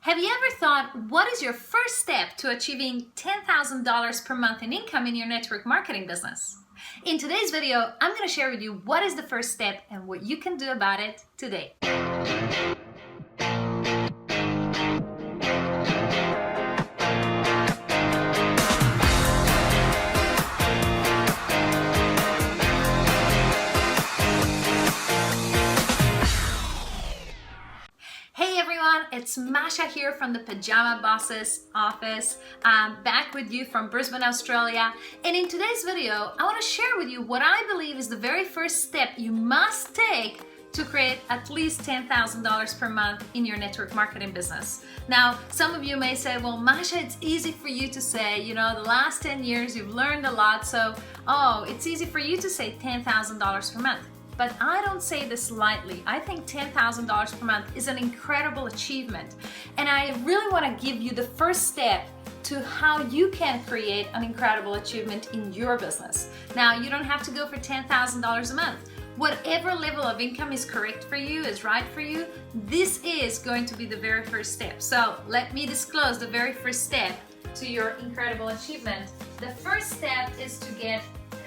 Have you ever thought, what is your first step to achieving $10,000 per month in income in your network marketing business? In today's video, I'm going to share with you what is the first step and what you can do about it today. Hey everyone, it's Masha here from the Pajama Bosses office. I'm back with you from Brisbane, Australia. And in today's video, I want to share with you what I believe is the very first step you must take to create at least $10,000 per month in your network marketing business. Now, some of you may say, well, Masha, it's easy for you to say, the last 10 years you've learned a lot, so, it's easy for you to say $10,000 per month. But I don't say this lightly. I think $10,000 per month is an incredible achievement. And I really want to give you the first step to how you can create an incredible achievement in your business. Now, you don't have to go for $10,000 a month. Whatever level of income is correct for you, is right for you, this is going to be the very first step. So let me disclose the very first step to your incredible achievement. The first step is to get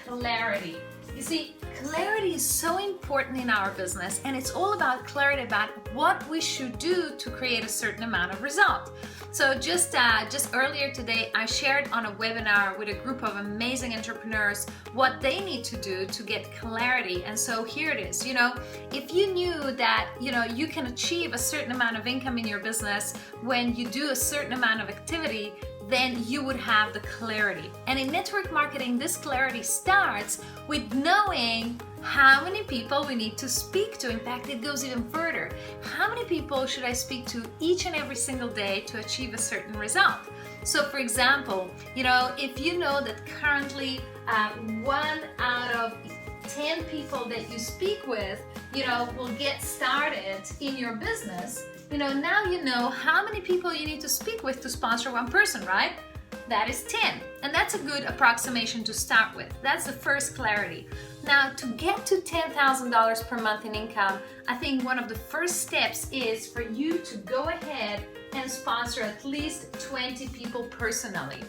clarity. You see, clarity is so important in our business, and it's all about clarity about what we should do to create a certain amount of result. So just earlier today, I shared on a webinar with a group of amazing entrepreneurs what they need to do to get clarity. And so here it is. If you knew that, you can achieve a certain amount of income in your business when you do a certain amount of activity, then you would have the clarity. And in network marketing, this clarity starts with knowing how many people we need to speak to. In fact, it goes even further. How many people should I speak to each and every single day to achieve a certain result? So for example, if you know that currently 1 out of 10 people that you speak with, will get started in your business, now you know how many people you need to speak with to sponsor one person, right? That is 10. And that's a good approximation to start with. That's the first clarity. Now, to get to $10,000 per month in income, I think one of the first steps is for you to go ahead and sponsor at least 20 people personally.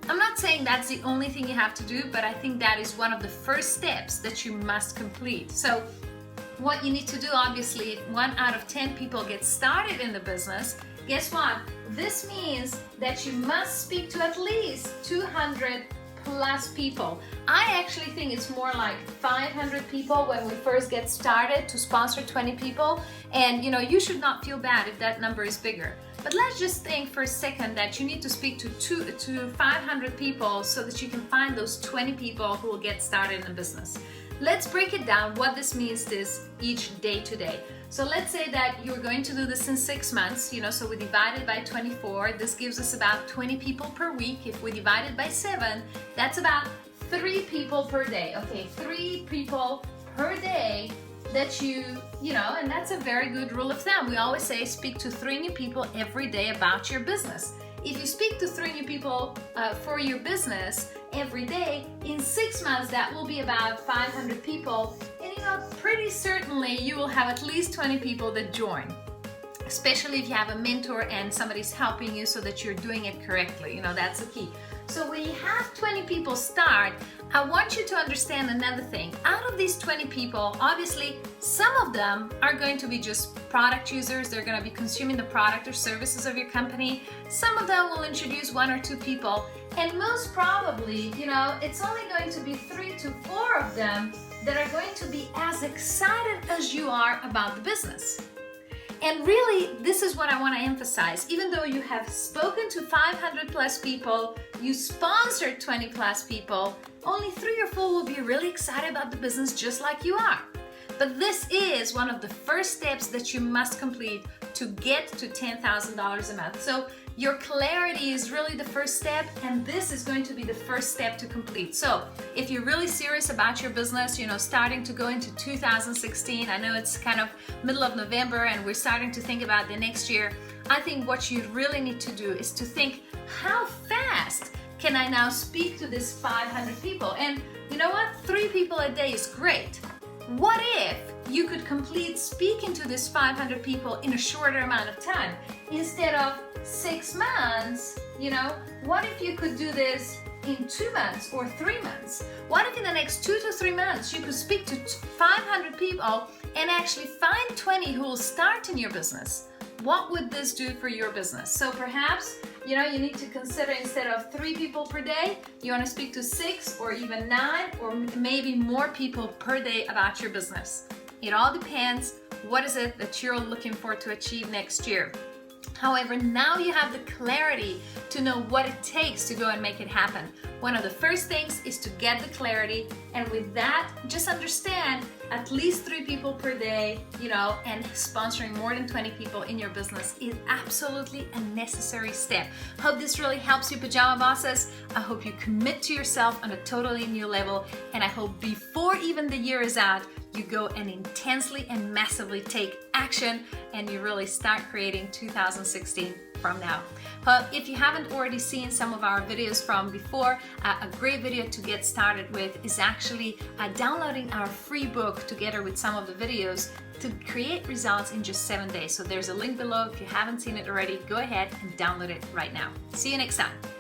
I'm not saying that's the only thing you have to do, but I think that is one of the first steps that you must complete. So what you need to do, obviously, if 1 out of 10 people get started in the business, guess what? This means that you must speak to at least 200 plus people. I actually think it's more like 500 people when we first get started to sponsor 20 people. And you should not feel bad if that number is bigger. But let's just think for a second that you need to speak to 500 people so that you can find those 20 people who will get started in the business. Let's break it down what this means is each day to day. So let's say that you're going to do this in 6 months, so we divide it by 24. This gives us about 20 people per week. If we divide it by 7, that's about 3 people per day. Okay, 3 people per day that and that's a very good rule of thumb. We always say speak to 3 new people every day about your business. If you speak to 3 new people for your business every day, in 6 months that will be about 500 people, and pretty certainly you will have at least 20 people that join, especially if you have a mentor and somebody's helping you so that you're doing it correctly. That's the key. So when you have 20 people start, I want you to understand another thing. Out of these 20 people, obviously, some of them are going to be just product users. They're going to be consuming the product or services of your company. Some of them will introduce 1 or 2 people. And most probably, it's only going to be 3 to 4 of them that are going to be as excited as you are about the business. And really, this is what I want to emphasize. Even though you have spoken to 500 plus people, you sponsored 20 plus people, only 3 or 4 will be really excited about the business just like you are. But this is one of the first steps that you must complete to get to $10,000 a month. So your clarity is really the first step, and this is going to be the first step to complete. So if you're really serious about your business, starting to go into 2016, I know it's kind of middle of November and we're starting to think about the next year. I think what you really need to do is to think, how fast can I now speak to this 500 people? And you know what? 3 people a day is great. What if you could complete speaking to this 500 people in a shorter amount of time. Instead of 6 months, you know, what if you could do this in 2 months or 3 months? What if in the next 2 to 3 months you could speak to 500 people and actually find 20 who will start in your business? What would this do for your business? So perhaps, you know, you need to consider, instead of 3 people per day, you want to speak to 6 or even 9 or maybe more people per day about your business. It all depends. What is it that you're looking for to achieve next year? However, now you have the clarity to know what it takes to go and make it happen. One of the first things is to get the clarity, and with that, just understand at least 3 people per day, you know, and sponsoring more than 20 people in your business is absolutely a necessary step. Hope this really helps you, Pajama Bosses. I hope you commit to yourself on a totally new level, and I hope before even the year is out, you go and intensely and massively take action and you really start creating 2016 from now. But if you haven't already seen some of our videos from before, a great video to get started with is actually downloading our free book together with some of the videos to create results in just 7 days. So there's a link below. If you haven't seen it already, go ahead and download it right now. See you next time.